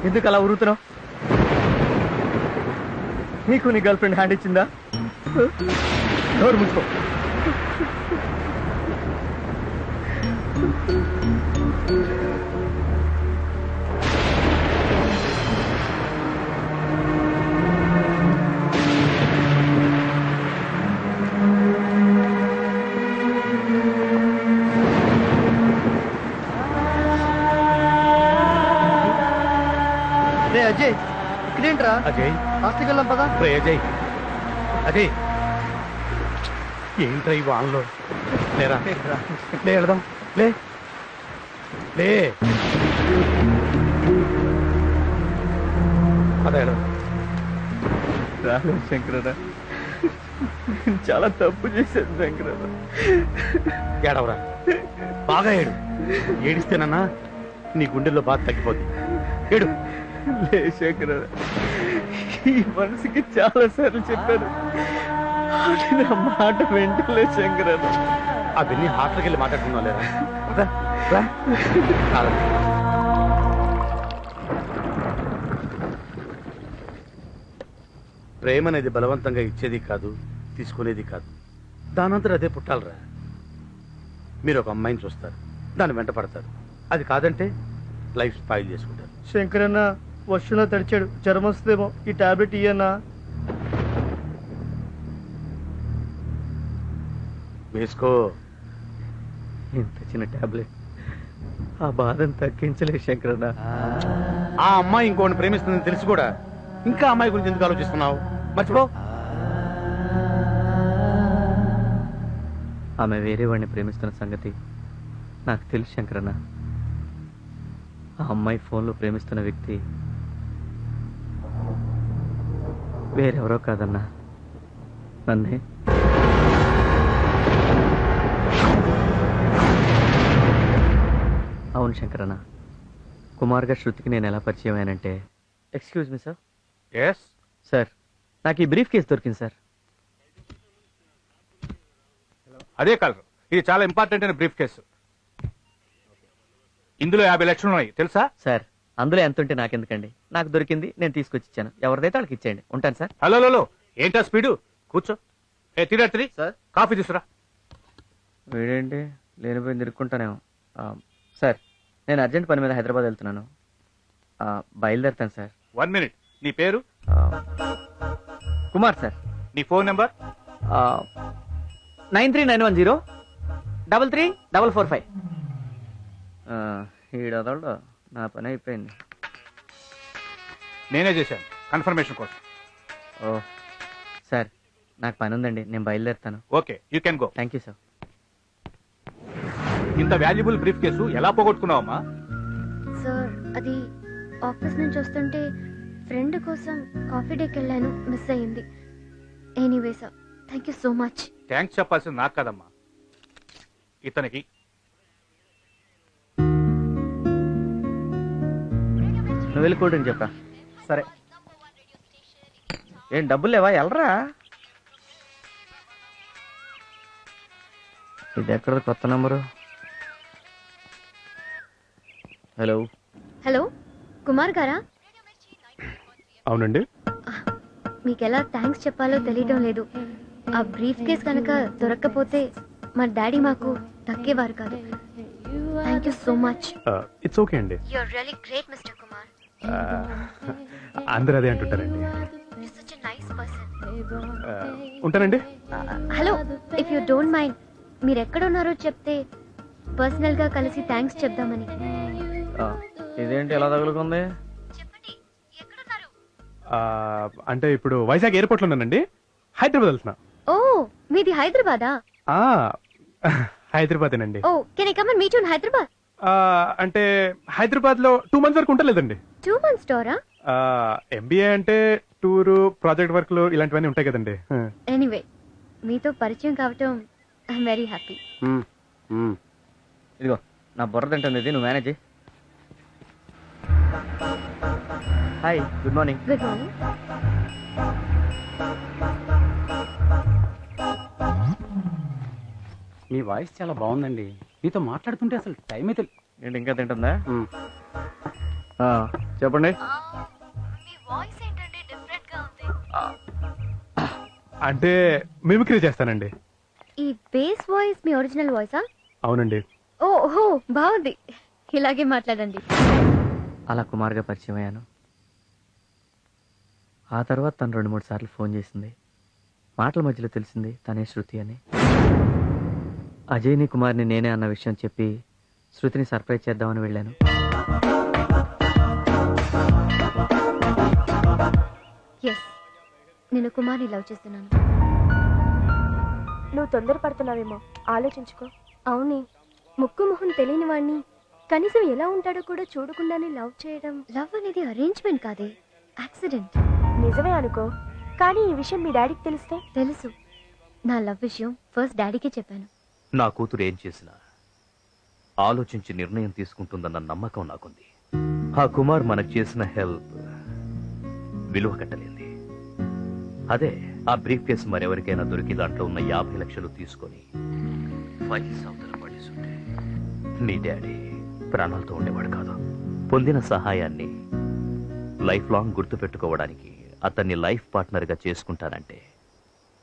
ఎందుకు అలా ఉరుతున్నావు? నీకు నీ గర్ల్ ఫ్రెండ్ హ్యాండ్ ఇచ్చిందా? నోరు మూసుకో. అజయ్ ఇక్కడేంట్రా? అజయ్ హాస్టల్కి వెళ్ళాం పదా. అజయ్ అజయ్ ఏంట్రా ఈ వాన్లో? లేరా లే వెళదాం. లే లే అదే రాలేదు శంకరన్న, చాలా తప్పు చేశాను శంకరన్న. ఏడవరా, బాగా ఏడు. ఏడిస్తేనన్నా నీ గుండెల్లో బాధ తగ్గిపోద్ది. ఏడు. లే శంకరన్న, ఈ మనసుకి చాలా సార్లు చెప్పాను, నా మాట వెంటలే శంకరన్న. అవన్నీ హాస్టల్కి వెళ్ళి మాట్లాడుకున్నావు లేదా? ప్రేమ అనేది బలవంతంగా ఇచ్చేది కాదు, తీసుకునేది కాదు. దానంతా అదే పుట్టాలరా. మీరు ఒక అమ్మాయిని చూస్తారు, దాన్ని వెంట పడతారు. అది కాదంటే లైఫ్ స్పాయిల్ చేసుకుంటారు. శంకరన్న వర్షంలో తడిచాడు, జ్వరం వస్తుందేమో, ఈ టాబ్లెట్ ఇయ్యన్నా. వేసుకో. ఇంత చిన్న టాబ్లెట్ ఆ బాధను తగ్గించలేదు శంకరన్న. ఆ అమ్మాయి ఇంకోటి ప్రేమిస్తుందని తెలిసి కూడా ఇంకా అమ్మాయి గురించి ఎందుకు ఆలోచిస్తున్నావు? మర్చిపో. ఆమె వేరే వాడిని ప్రేమిస్తున్న సంగతి నాకు తెలుసు శంకరన్న. ఆ అమ్మాయి ఫోన్లో ప్రేమిస్తున్న వ్యక్తి వేరెవరో కాదన్నా, నన్నే. అవును శంకరన్న, కుమార్ గారు శృతికి నేను ఎలా పరిచయం అయ్యానంటే. Excuse me sir. Yes sir, నాకు ఈ బ్రీఫ్ కేసు దొరికింది సార్. అదే కలరు. ఇది చాలా ఇంపార్టెంట్ అయిన బ్రీఫ్ కేసు. ఇందులో 50 లక్షలు ఉన్నాయి తెలుసా? సార్, అందులో ఎంత ఉంటే నాకెందుకండి, నాకు దొరికింది, నేను తీసుకొచ్చి ఇచ్చాను. ఎవరిదైతే వాళ్ళకి ఇచ్చేయండి. ఉంటాను సార్. హలో, ఏంటా స్పీడు? కూర్చో. తిరిగి సార్, కాఫీ తీసుకురా. వీడేంటి లేనిపోయి తిరుక్కుంటానేమో. సార్, నేను అర్జెంట్ పని మీద హైదరాబాద్ వెళ్తున్నాను, బయలుదేరుతాను సార్. 1 మినిట్. నీ పేరు? కుమార్ సార్. నీ ఫోన్ నెంబర్? 9391033445. ఈడోదోళ్ళు నా పని అయిపోయింది. నేనే చేశాను కన్ఫర్మేషన్ కోసం. ఓ సార్, నాకు పని ఉందండి, నేను బయలుదేరుతాను. Okay, you can go. Thank you sir. ఇంత వాల్యుబుల్ బ్రీఫ్ కేసు ఎలా పోగొట్టుకున్నావమ్మా? సార్, అది ఆఫీస్ నుంచి వస్తుంటే ఫ్రెండ్ కోసం కాఫీ డేకి వెళ్ళాను, మిస్ అయ్యింది. Anyway sir, thank you so much. Thanks చెప్పాల్సింది నాకు కదమ్మా, ఇతనికి. నువ్వు వెళ్ళి కూల్ డ్రింక్ చెప్పరా. సరే, ఏం డబ్బులు లేవా? వెళ్ళరా. ఇది ఎక్కడ కొత్త నంబరు? హలో హలో, కుమార్ గారా? అవునండి. మీకు ఎలా థ్యాంక్స్ చెప్పాలో తెలియటం లేదు. ఆ బ్రీఫ్ కేస్ కనుక దొరక్కపోతే మా డాడీ మాకు దక్కేవారు కాదు. Thank you so much. It's okay అండి. You are really great mister Kumar. అందరూ అదే అంటుంటారండి. You are such a nice person. ఉంటానండి. Hello, if you don't mind, మీరు ఎక్కడ ఉన్నారో చెప్తే పర్సనల్ గా కలిసి థ్యాంక్స్ చెప్దామని. ఇదేంటి ఎలా తగులుకుంది? చెప్పండి, ఎక్కడున్నారు? అంటే ఇప్పుడు వైజాగ్ ఎయిర్పోర్ట్ లో ఉన్నానండి. హైదరాబాద్ వెళ్తున్నా. ఓ, మీది హైదరాబాదా? హైదరాబాదేనండి. ఓ, can I come and meet you in Hyderabad? అంటే హైదరాబాద్ లో 2 months వరకు ఉంటలేదండి. 2 months టూరా? ఎంబీఏ అంటే టూరు, ప్రాజెక్ట్ వర్క్లు ఇలాంటివన్నీ ఉంటాయి కదండి. ఎనీవే, మీతో పరిచయం కావటం ఐఎమ్ వెరీ హ్యాపీ. ఇదిగో నా బుర్ర తింటుంది ఇది, నువ్వు manage. Hi, good morning. Good morning. మీ వాయిస్ చాలా బాగుందండి. మీతో మాట్లాడుతుంటే అసలు టైం అయితే ఏంటి ఇంకా తింటుందా? చెప్పండి. మీ వాయిస్ ఏంటంటే డిఫరెంట్ గా ఉంది. అంటే మిమిక్రీ చేస్తానండి. ఈ బేస్ వాయిస్ మీ ఒరిజినల్ వాయిసా? అవునండి. ఓహో బాగుంది, ఇలాగే మాట్లాడండి. అలా కుమార్గా పరిచయం అయ్యాను. ఆ తర్వాత తను 2-3 సార్లు ఫోన్ చేసింది. మాటల మధ్యలో తెలిసింది తనే శృతి అని. అజయ్ని కుమార్ని నేనే అన్న విషయం చెప్పి శృతిని సర్ప్రైజ్ చేద్దామని వెళ్ళాను. ఎస్, నేను కుమార్ని లవ్ చేస్తున్నాను. నువ్వు తొందరపడుతున్నావేమో, ఆలోచించుకో. అవునే, ముక్కు మొహం తెలియని వాణ్ణి కనీసం ఎలా ఉంటాడో కూడా చూడకుండానే లవ్ చేయడం. లవ్ అనేది అరేంజ్మెంట్ కాదే, యాక్సిడెంట్. నిజమే అనుకో, కానీ ఈ విషయం మీ డాడీకి తెలిస్తే? తెలుసు. నా లవ్ విషయం ఫస్ట్ డాడీకి చెప్పాను. నా కూతురు ఏం చేసినా ఆలోచించి నిర్ణయం తీసుకుంటుందన్న నమ్మకం నాకుంది. ఆ కుమార్ మనకు చేసిన హెల్ప్ విలువ కట్టలేంది. అదే ఆ బ్రీఫ్ కేసు మరెవరికైనా దొరికి దాంట్లో ఉన్న 50 లక్షలు తీసుకొని ఫైల్స్ అవతల పడేసుంటే నీ డాడీ ప్రాణాలతో ఉండేవాడు కాదు. పొందిన సహాయాన్ని లైఫ్ లాంగ్ గుర్తుపెట్టుకోవడానికి అతన్ని లైఫ్ పార్ట్నర్గా చేసుకుంటానంటే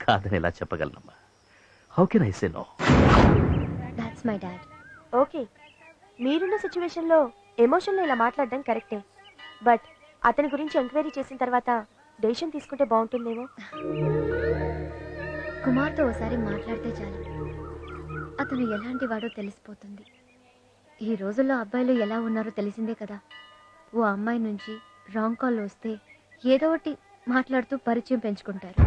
కాదని ఎలా చెప్పగలనమ్మా? How can I say no? That's my dad. Okay, మీరున్న సిచ్యువేషన్లో ఎమోషన్లో ఇలా మాట్లాడడం కరెక్టే, బట్ అతని గురించి ఎంక్వైరీ చేసిన తర్వాత డెసిషన్ తీసుకుంటే బాగుంటుందేమో. కుమార్తో ఒకసారి మాట్లాడితే చాలు, అతను ఎలాంటి వాడో తెలిసిపోతుంది. ఈ రోజుల్లో అబ్బాయిలు ఎలా ఉన్నారో తెలిసిందే కదా. ఓ అమ్మాయి నుంచి రాంగ్ కాల్ వస్తే ఏదో ఒకటి మాట్లాడుతూ పరిచయం పెంచుకుంటారు.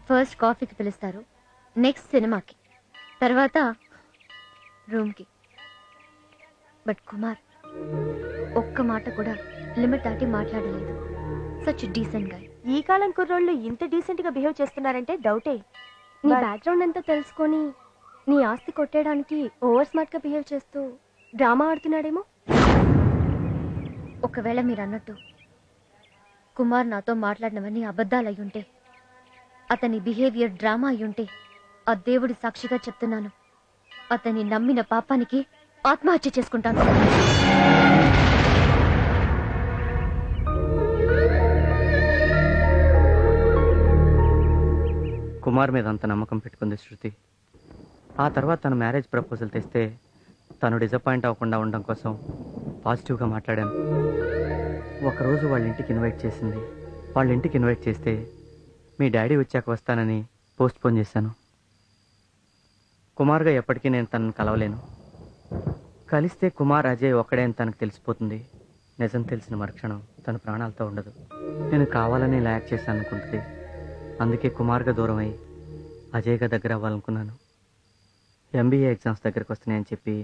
ఫస్ట్ కాఫీకి పిలుస్తారు, నెక్స్ట్ సినిమాకి, తర్వాత రూమ్కి. బట్ కుమార్ ఒక్క మాట కూడా లిమిట్ దాటి మాట్లాడలేదు. సచ్ డీసెంట్ గా. ఈ కాలం కుర్రోళ్ళు ఇంత డీసెంట్ గా బిహేవ్ చేస్తున్నారంటే డౌటే. నీ బ్యాక్గ్రౌండ్ అంతా తెలుసుకొని నీ ఆస్తి కొట్టేయడానికి ఓవర్ స్మార్ట్ గా బిహేవ్ చేస్తూ డ్రామా ఆడుతున్నాడేమో. ఒకవేళ మీరు అన్నట్టు కుమార్ నాతో మాట్లాడినవన్నీ అబద్ధాలు అయ్యుంటే, అతని బిహేవియర్ డ్రామా అయ్యుంటే, ఆ దేవుడి సాక్షిగా చెప్తున్నాను, అతన్ని నమ్మిన పాపానికి ఆత్మహత్య చేసుకుంటాను. కుమార్ మీద అంత నమ్మకం పెట్టుకుంది శృతి. ఆ తర్వాత తను మ్యారేజ్ ప్రపోజల్ తెస్తే తను డిసప్పాయింట్ అవ్వకుండా ఉండడం కోసం పాజిటివ్గా మాట్లాడాను. ఒకరోజు వాళ్ళ ఇంటికి ఇన్వైట్ చేసింది. వాళ్ళ ఇంటికి ఇన్వైట్ చేస్తే మీ డాడీ వచ్చాక వస్తానని పోస్ట్పోన్ చేశాను. కుమార్గా ఎప్పటికీ నేను తనను కలవలేను. కలిస్తే కుమార్ అజయ్ ఒక్కడే అని తనకు తెలిసిపోతుంది. నిజం తెలిసిన మరుక్షణం తన ప్రాణాలతో ఉండదు. నేను కావాలని ఇలా యాక్ట్ చేశాను అనుకుంటుంది. అందుకే కుమార్గా దూరం అయ్యి అజయ్గా దగ్గర అవ్వాలనుకున్నాను. MBA ఎగ్జామ్స్ దగ్గరకు వస్తున్నాయని చెప్పి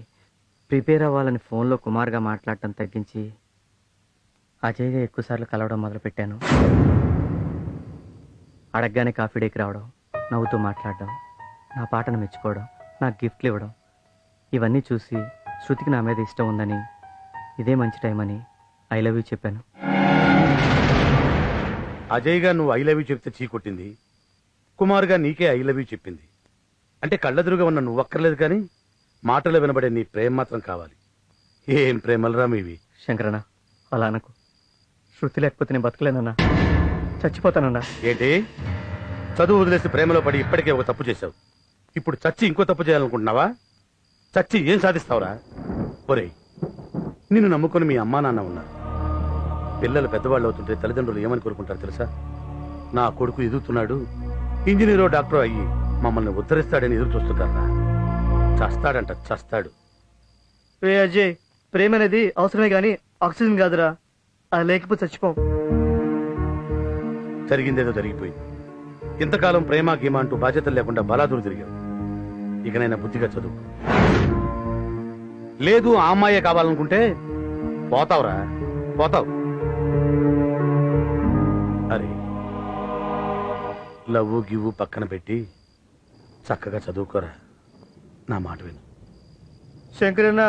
ప్రిపేర్ అవ్వాలని ఫోన్లో కుమార్గా మాట్లాడటం తగ్గించి అజయ్గా ఎక్కువసార్లు కలవడం మొదలుపెట్టాను. అడగగానే కాఫీ డేకి రావడం, నవ్వుతూ మాట్లాడడం, నా పాటను మెచ్చుకోవడం, నాకు గిఫ్ట్లు ఇవ్వడం, ఇవన్నీ చూసి శృతికి నా మీద ఇష్టం ఉందని, ఇదే మంచి టైం అని ఐ లవ్ యూ చెప్పాను. అజయ్గా నువ్వు ఐ లవ్ యూ చెప్తే చీకొట్టింది, కుమార్గా నీకే ఐ లవ్ యూ చెప్పింది. అంటే కళ్ళెదురుగా ఉన్న నువ్వు అక్కర్లేదు, కానీ మాటలో వినబడే నీ ప్రేమ మాత్రం కావాలి. ఏం ప్రేమలరా మీవి. శంకరన్న, అలా అనకు. శృతి లేకపోతే నేను బతకలేనన్నా, చచ్చిపోతానన్నా. ఏంటి, చదువు వదిలేసి ప్రేమలో పడి ఇప్పటికే ఒక తప్పు చేశావు. ఇప్పుడు చచ్చి ఇంకో తప్పు చేయాలనుకుంటున్నావా? చచ్చి ఏం సాధిస్తావురా? ఒరేయ్, నిన్ను నమ్ముకొని మీ అమ్మా నాన్న ఉన్నారు. పిల్లలు పెద్దవాళ్ళు అవుతుంటే తల్లిదండ్రులు ఏమని కోరుకుంటారు తెలుసా? నా కొడుకు ఎదుగుతున్నాడు, ఇంజనీరో డాక్టరో అయ్యి మమ్మల్ని ఉద్ధరిస్తాడని ఎదురు చూస్తుంటారా? చస్తాడంట, చస్తాడు. రే అజయ్, ప్రేమ అనేది అవసరమే గాని ఆక్సిజన్ కాదురా. అది లేకపోతే చచ్చిపోం. జరిగిందేదో జరిగిపోయింది. ఇంతకాలం ప్రేమ గీమ అంటూ బాధ్యతలు లేకుండా బలాదూరు తిరిగావు. ఇకనైనా బుద్ధిగా చదువు. లేదు ఆ అమ్మాయే కావాలనుకుంటే పోతావురా, పోతావు. అరే, లవ్వు గివ్వు పక్కన పెట్టి చక్కగా చదువుకోరా. నా మాట విను. శంకరన్న,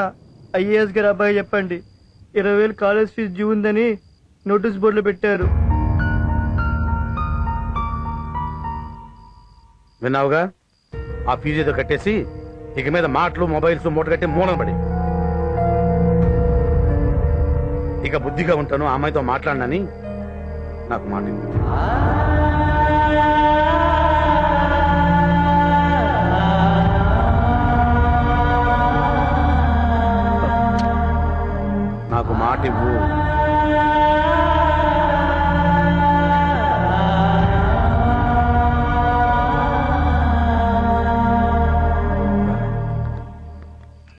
IAS గారు అబ్బాయి చెప్పండి, 20,000 కాలేజ్ ఫీజు డ్యూ ఉందని నోటీస్ బోర్డులో పెట్టారు. విన్నావుగా? ఆ ఫీజు ఏదో కట్టేసి ఇక మీద మాటలు మొబైల్స్ మూట కట్టి మూలం పడి. ఇక బుద్ధిగా ఉంటాను, ఆ అమ్మాయితో మాట్లాడనని నాకు మాట ఇవ్వు. నాకు మాట ఇవ్వు.